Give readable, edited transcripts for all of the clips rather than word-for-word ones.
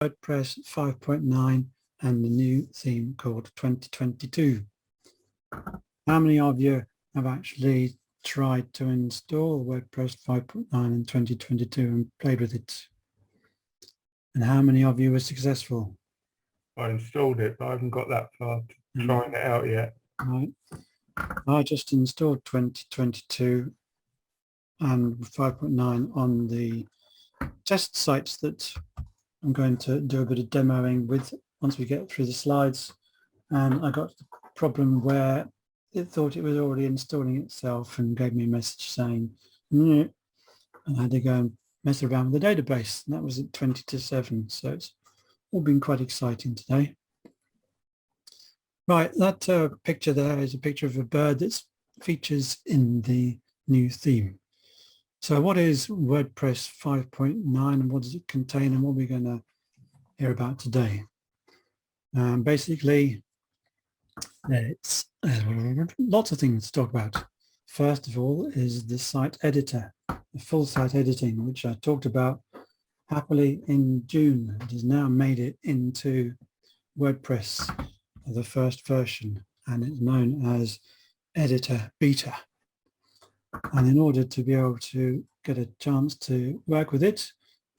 WordPress 5.9 and the new theme called 2022. How many of you have actually tried to install WordPress 5.9 in 2022 and played with it? And how many of you were successful? I installed it, but I haven't got that far to trying it out yet. Right. I just installed 2022 and 5.9 on the test sites that I'm going to do a bit of demoing with once we get through the slides. And I got the problem where it thought it was already installing itself and gave me a message saying, and I had to go and mess around with the database. And that was at 20 to 7. So it's all been quite exciting today. Right, that picture there is a picture of a bird that features in the new theme. So what is WordPress 5.9 and what does it contain and what we're going to hear about today? Basically, it's lots of things to talk about. First of all is the site editor, the full site editing, which I talked about happily in June. It has now made it into WordPress, the first version, and it's known as Editor Beta. And in order to be able to get a chance to work with it,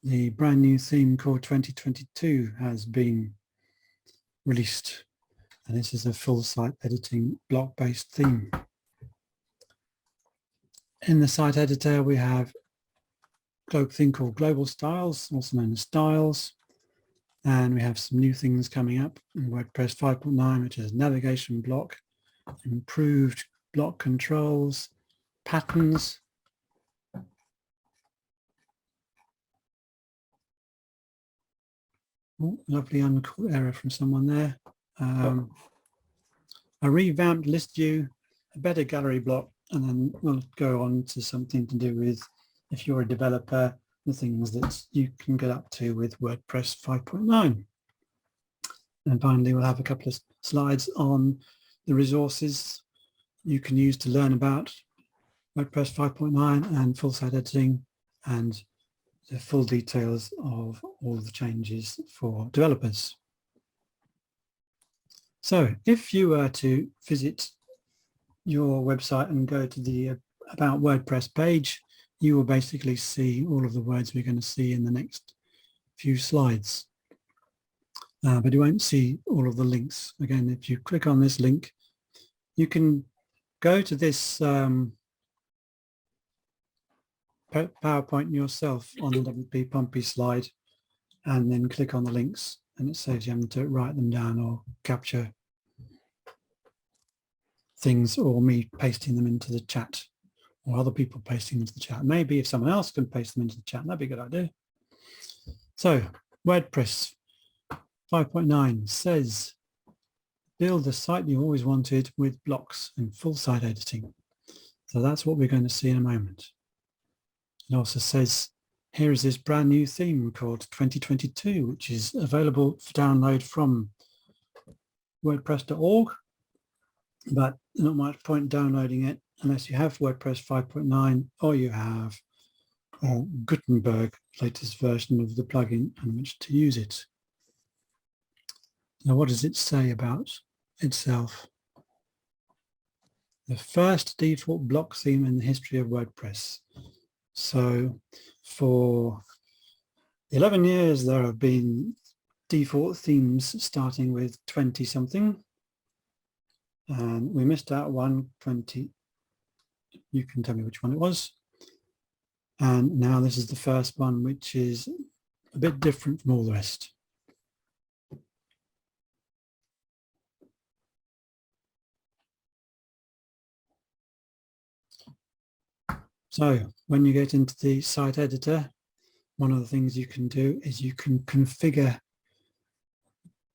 the brand new theme called 2022 has been released. And this is a full site editing block-based theme. In the site editor, we have a thing called Global Styles, also known as Styles. And we have some new things coming up in WordPress 5.9, which is navigation block, improved block controls, patterns, lovely uncaught error from someone there. A revamped list view, a better gallery block, and then we'll go on to something to do with, if you're a developer, the things that you can get up to with WordPress 5.9. And finally, we'll have a couple of slides on the resources you can use to learn about WordPress 5.9 and full site editing and the full details of all the changes for developers. So if you were to visit your website and go to the About WordPress page, you will basically see all of the words we're going to see in the next few slides. But you won't see all of the links. Again, if you click on this link, you can go to this PowerPoint yourself on the WP Pompey slide and then click on the links, and it saves you having to write them down or capture things or me pasting them into the chat or other people pasting them into the chat. Maybe if someone else can paste them into the chat, that'd be a good idea. So WordPress 5.9 says, build the site you always wanted with blocks and full site editing. So that's what we're going to see in a moment. It also says, here is this brand new theme called 2022, which is available for download from WordPress.org, but not much point downloading it unless you have WordPress 5.9 or you have Gutenberg, latest version of the plugin on which to use it. Now, what does it say about itself? The first default block theme in the history of WordPress. So for 11 years, there have been default themes starting with 20 something. And we missed out 120. You can tell me which one it was. And now this is the first one, which is a bit different from all the rest. So when you get into the site editor, one of the things you can do is you can configure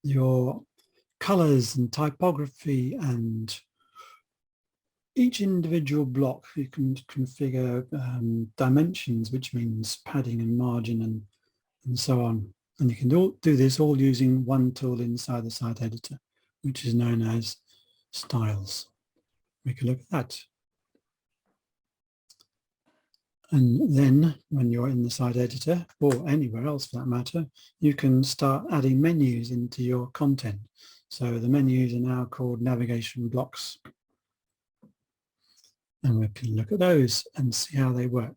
your colors and typography and each individual block. You can configure dimensions, which means padding and margin and so on. And you can do this all using one tool inside the site editor, which is known as Styles. We can look at that. And then when you're in the site editor, or anywhere else for that matter, you can start adding menus into your content. So the menus are now called navigation blocks. And we can look at those and see how they work.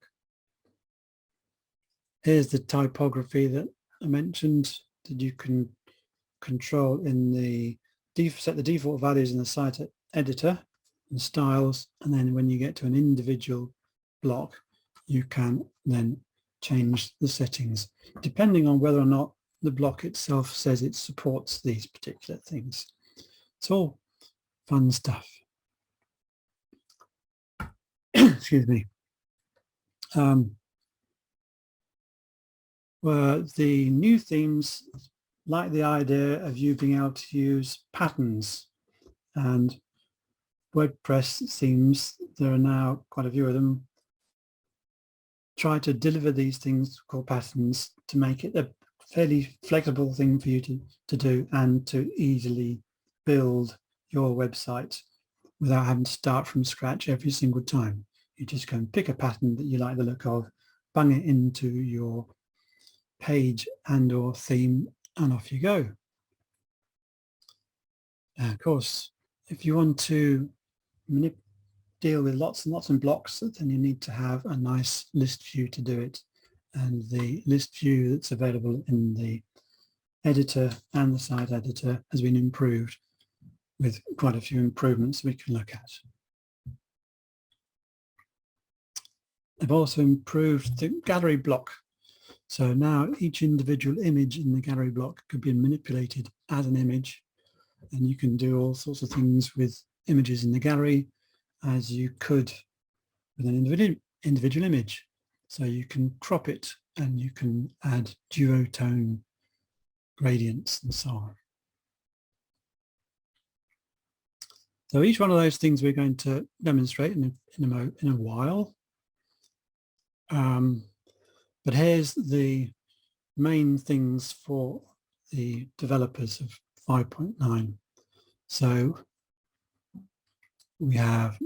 Here's the typography that I mentioned that you can control in the set the default values in the site editor and styles, and then when you get to an individual block, you can then change the settings depending on whether or not the block itself says it supports these particular things. It's all fun stuff. Excuse me. Well, the new themes like the idea of you being able to use patterns, and WordPress themes, there are now quite a few of them, try to deliver these things called patterns to make it a fairly flexible thing for you to do and to easily build your website without having to start from scratch every single time. You just go and pick a pattern that you like the look of, bung it into your page and or theme, and off you go. Of course, if you want to deal with lots and lots of blocks, then you need to have a nice list view to do it. And the list view that's available in the editor and the site editor has been improved with quite a few improvements we can look at. They've also improved the gallery block. So now each individual image in the gallery block could be manipulated as an image, and you can do all sorts of things with images in the gallery as you could with an individual image. So you can crop it and you can add duotone gradients and so on. So each one of those things we're going to demonstrate in a while. But here's the main things for the developers of 5.9. So we have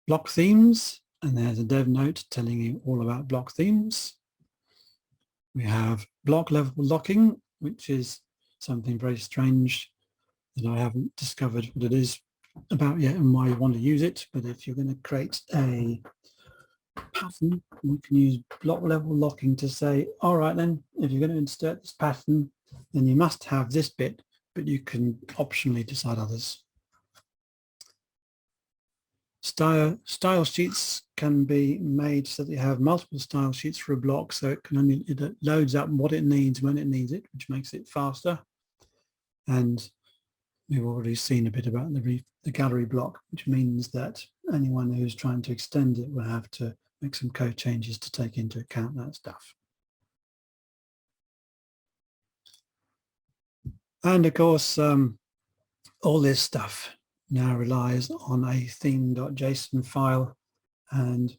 block themes, and there's a dev note telling you all about block themes. We have block level locking, which is something very strange that I haven't discovered what it is about yet and why you want to use it. But if you're going to create a pattern, you can use block level locking to say, all right then, if you're going to insert this pattern, then you must have this bit, but you can optionally decide others. Style sheets can be made so that you have multiple style sheets for a block, so it loads up what it needs when it needs it, which makes it faster. And we've already seen a bit about the gallery block, which means that anyone who's trying to extend it will have to make some code changes to take into account that stuff. And of course, all this stuff now relies on a theme.json file, and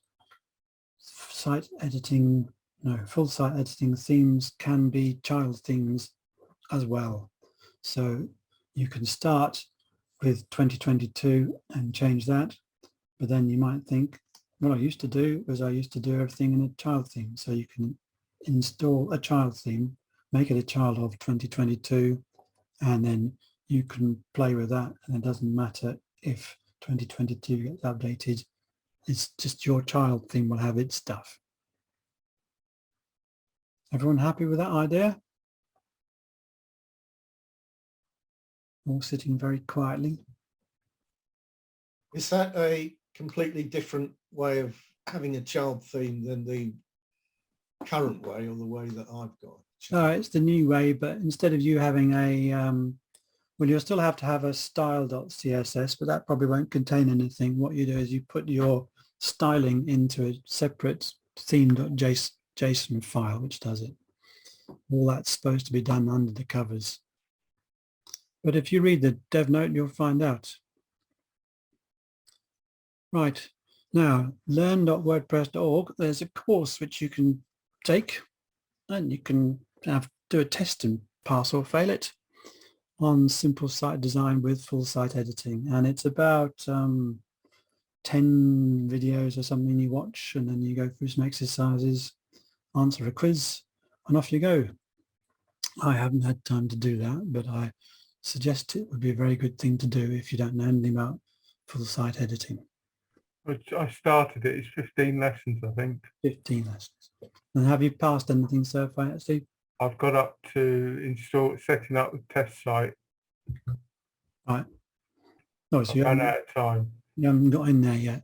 full site editing themes can be child themes as well. So you can start with 2022 and change that, but then you might think, what I used to do was I used to do everything in a child theme. So you can install a child theme, make it a child of 2022, and then you can play with that, and it doesn't matter if 2022 gets updated. It's just your child theme will have its stuff. Everyone happy with that idea? All sitting very quietly. Is that a completely different way of having a child theme than the current way or the way that I've got? No, it's the new way, but instead of you having a, well, you'll still have to have a style.css, but that probably won't contain anything. What you do is you put your styling into a separate theme.json file, which does it. All that's supposed to be done under the covers. But if you read the dev note, you'll find out. Right, now learn.wordpress.org, there's a course which you can take, and you can do a test and pass or fail it on simple site design with full site editing. And it's about 10 10 videos or something you watch, and then you go through some exercises, answer a quiz, and off you go. I haven't had time to do that, but I suggest it would be a very good thing to do if you don't know anything about full site editing. I started it. It's 15 lessons, I think. 15 lessons. And have you passed anything so far, Steve? I've got up to setting up the test site. Right. Oh, so I've run out of time. You haven't got in there yet.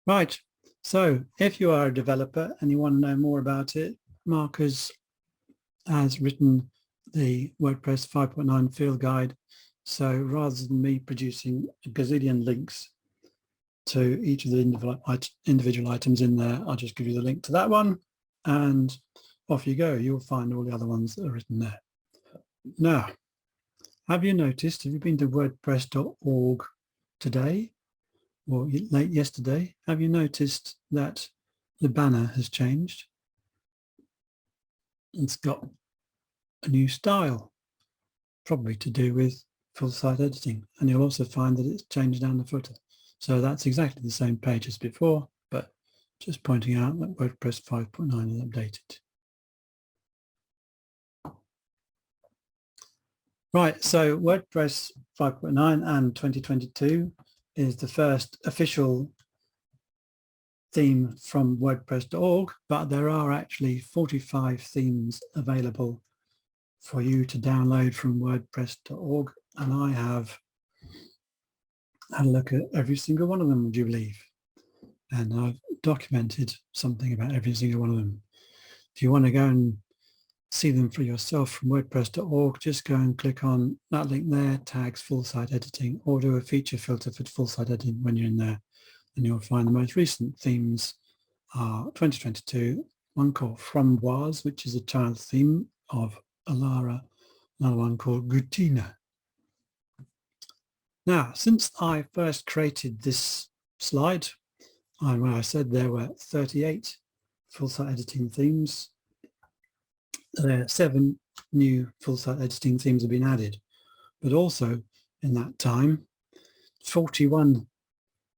Right. So if you are a developer and you want to know more about it, Marcus has written the WordPress 5.9 field guide. So rather than me producing a gazillion links to each of the individual items in there, I'll just give you the link to that one, and off you go. You'll find all the other ones that are written there. Now, have you been to WordPress.org today or late yesterday? Have you noticed that the banner has changed? It's got a new style, probably to do with full site editing. And you'll also find that it's changed down the footer. So that's exactly the same page as before, but just pointing out that WordPress 5.9 is updated. Right, so WordPress 5.9 and 2022 is the first official theme from WordPress.org, but there are actually 45 themes available for you to download from WordPress.org, and I have had a look at every single one of them, would you believe? And I've documented something about every single one of them. If you want to go and see them for yourself from WordPress.org, just go and click on that link there, tags full site editing, or do a feature filter for full site editing when you're in there, and you'll find the most recent themes are 2022, one called Framboise, which is a child theme of Alara, another one called Gutina. Now, since I first created this slide, where I said there were 38 full site editing themes, 7 new full site editing themes have been added, but also in that time 41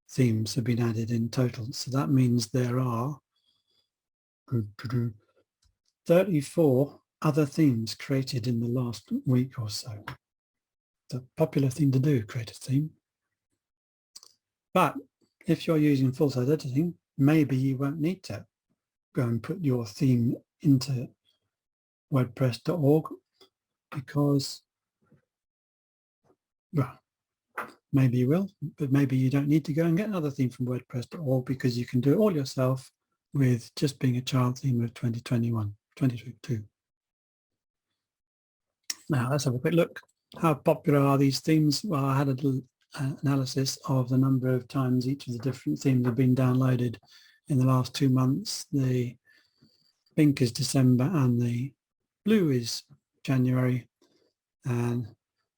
themes have been added in total. So that means there are 34 other themes created in the last week or so. It's a popular thing to do, create a theme. But if you're using full site editing, maybe you won't need to go and put your theme into WordPress.org, because, well, maybe you will, but maybe you don't need to go and get another theme from WordPress.org, because you can do it all yourself with just being a child theme of 2022. Now let's have a quick look. How popular are these themes? Well, I had a little analysis of the number of times each of the different themes have been downloaded in the last 2 months. The pink is December and the blue is January. And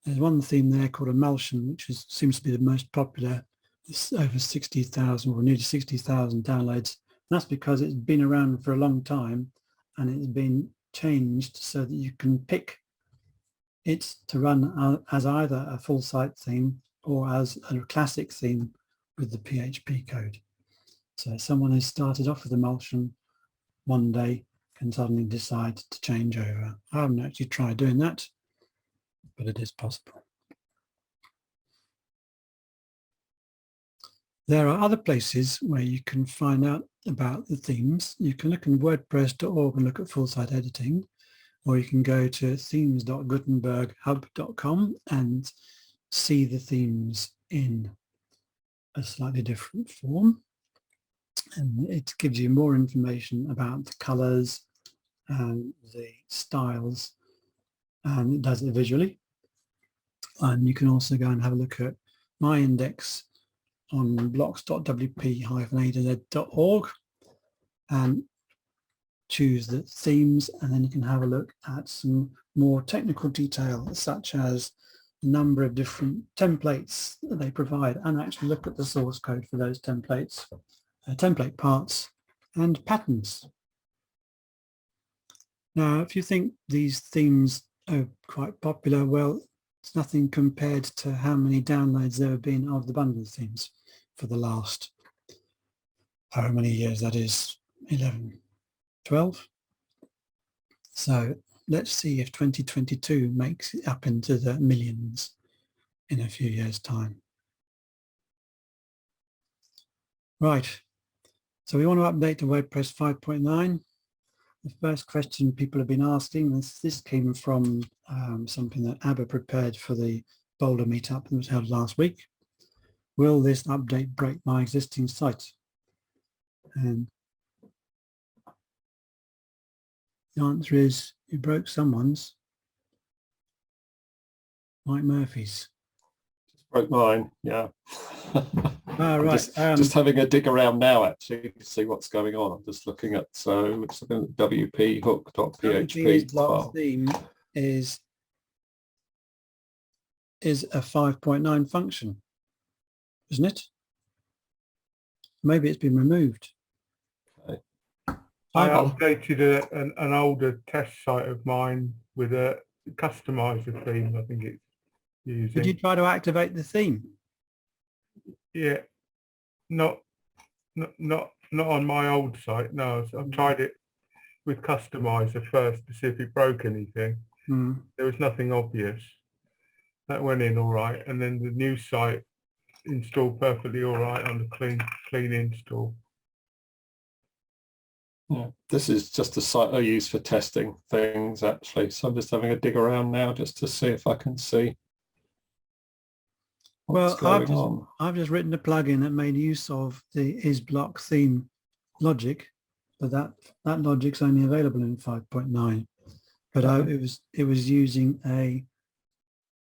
there's one theme there called Emulsion, which seems to be the most popular. It's over 60,000 or nearly 60,000 downloads. And that's because it's been around for a long time and it's been changed so that you can pick it to run as either a full site theme or as a classic theme with the PHP code. So someone who started off with Emulsion one day can suddenly decide to change over. I haven't actually tried doing that, but it is possible. There are other places where you can find out about the themes. You can look in WordPress.org and look at full site editing, or you can go to themes.gutenberghub.com and see the themes in a slightly different form. And it gives you more information about the colors and the styles, and it does it visually. And you can also go and have a look at my index on blocks.wp-a.z.org and choose the themes, and then you can have a look at some more technical detail, such as the number of different templates that they provide, and actually look at the source code for those templates, template parts and patterns. Now, if you think these themes are quite popular, well, It's nothing compared to how many downloads there have been of the bundle themes for the last, however many years that is, 11, 12. So let's see if 2022 makes it up into the millions in a few years' time. Right, so we want to update to WordPress 5.9. The first question people have been asking, this came from something that ABBA prepared for the Boulder meetup that was held last week. Will this update break my existing site? And the answer is it broke someone's, Mike Murphy's. Broke mine, yeah. Right. Just having a dig around now, actually, to see what's going on. I'm just looking at, looks like WP hook.php block theme is a 5.9 function, isn't it? Maybe it's been removed. Okay. I updated an older test site of mine with a customizer theme, I think it's using. Did you try to activate the theme? Yeah, not on my old site. No, so I've tried it with customizer first to see if it broke anything. There was nothing obvious. That went in all right, and then the new site installed perfectly all right on the clean install. Yeah, this is just a site I use for testing things, actually. So I'm just having a dig around now just to see if I can see what's going on. I've just written a plugin that made use of the isBlock theme logic, but that logic's only available in 5.9. But it was using a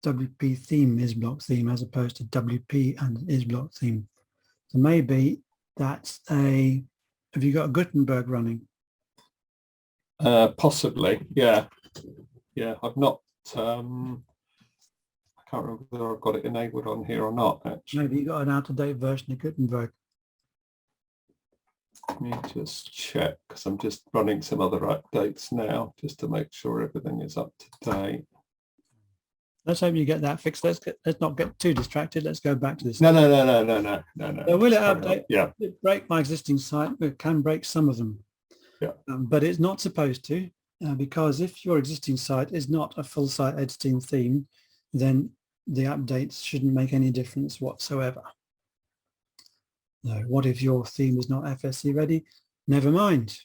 WP theme isBlock theme as opposed to WP and isBlock theme. So maybe that's have you got a Gutenberg running? Possibly, yeah. I've not. I can't remember whether I've got it enabled on here or not. Actually, Maybe you got an out-of-date version of Gutenberg. Let me just check, because I'm just running some other updates now just to make sure everything is up to date. Let's hope you get that fixed. Let's not get too distracted. Let's go back to this. No. So will it update? Yeah. It break my existing site? It can break some of them. Yeah. But it's not supposed to, because if your existing site is not a full site editing theme, then the updates shouldn't make any difference whatsoever. No, what if your theme is not FSE ready? Never mind.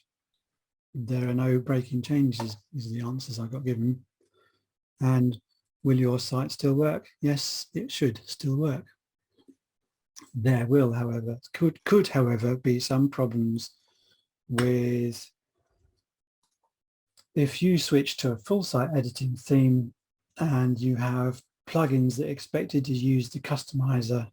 There are no breaking changes, is the answers I got given. And will your site still work? Yes, it should still work. There will, however, could however be some problems with if you switch to a full site editing theme and you have plugins that expected to use the customizer,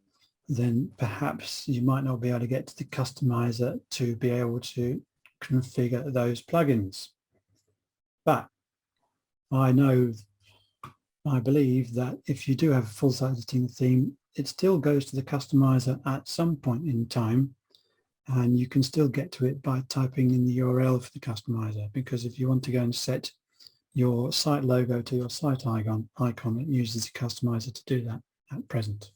then perhaps you might not be able to get to the customizer to be able to configure those plugins. But I believe that if you do have a full site editing theme, it still goes to the customizer at some point in time, and you can still get to it by typing in the URL for the customizer, because if you want to go and set your site logo to your site icon, it uses the customizer to do that at present.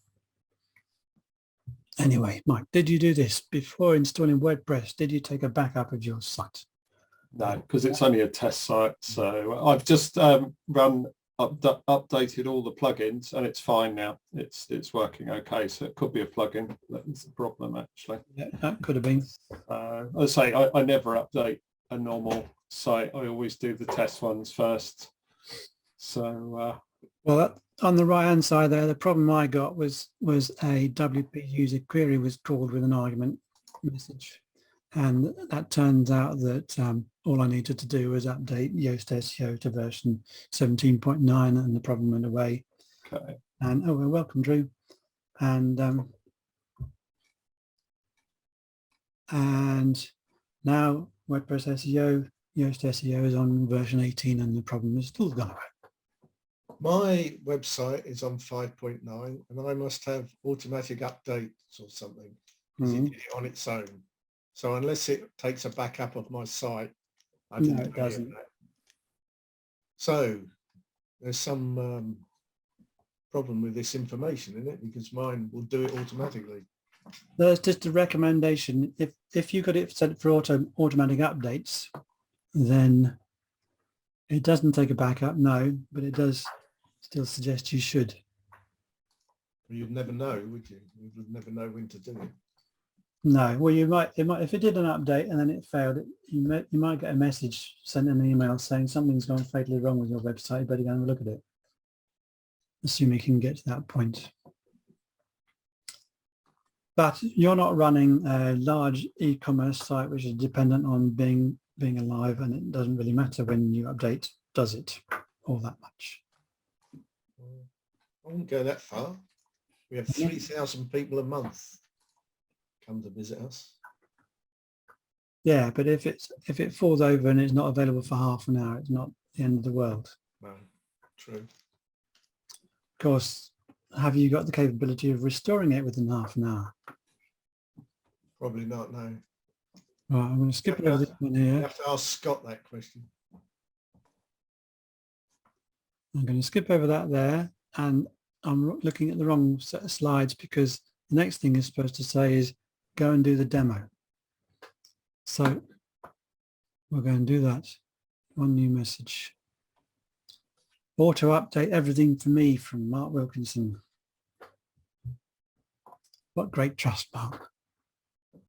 Anyway, Mike, did you do this before installing WordPress? Did you take a backup of your site? No, because it's only a test site. So I've just updated all the plugins, and it's fine now. It's working okay. So it could be a plugin that is the problem, actually. Yeah, that could have been. I say I never update a normal site. I always do the test ones first. So well, on the right hand side there, the problem I got was a WP user query was called with an argument message, and that turns out that all I needed to do was update Yoast SEO to version 17.9, and the problem went away. Okay. And oh, well, welcome, Drew. And now WordPress SEO, Yoast SEO is on version 18, and the problem is still gone away. My website is on 5.9, and I must have automatic updates or something, because it did it on its own. So unless it takes a backup of my site, I didn't do it doesn't. that. So there's some problem with this information, isn't it? Because mine will do it automatically. There's just a recommendation. If you got it set for automatic updates, then it doesn't take a backup, no, but it does still suggest you should. You'd never know, would you? You would never know when to do it. No, well, it might if it did an update and then it failed, you might get a message, sent an email saying something's gone fatally wrong with your website. You better go and have a look at it. Assume you can get to that point. But you're not running a large e-commerce site which is dependent on being alive, and it doesn't really matter when you update, does it, all that much? I wouldn't go that far. We have 3,000 people a month come to visit us. Yeah, but if it falls over and it's not available for half an hour, it's not the end of the world. No, true. Of course, have you got the capability of restoring it within half an hour? Probably not, no. Right, I'm going to skip over this one here. You have to ask Scott that question. I'm going to skip over that there, and I'm looking at the wrong set of slides because the next thing it's supposed to say is go and do the demo. So we're going to do that. One new message. Auto update everything for me from Mark Wilkinson. What great trust, Mark.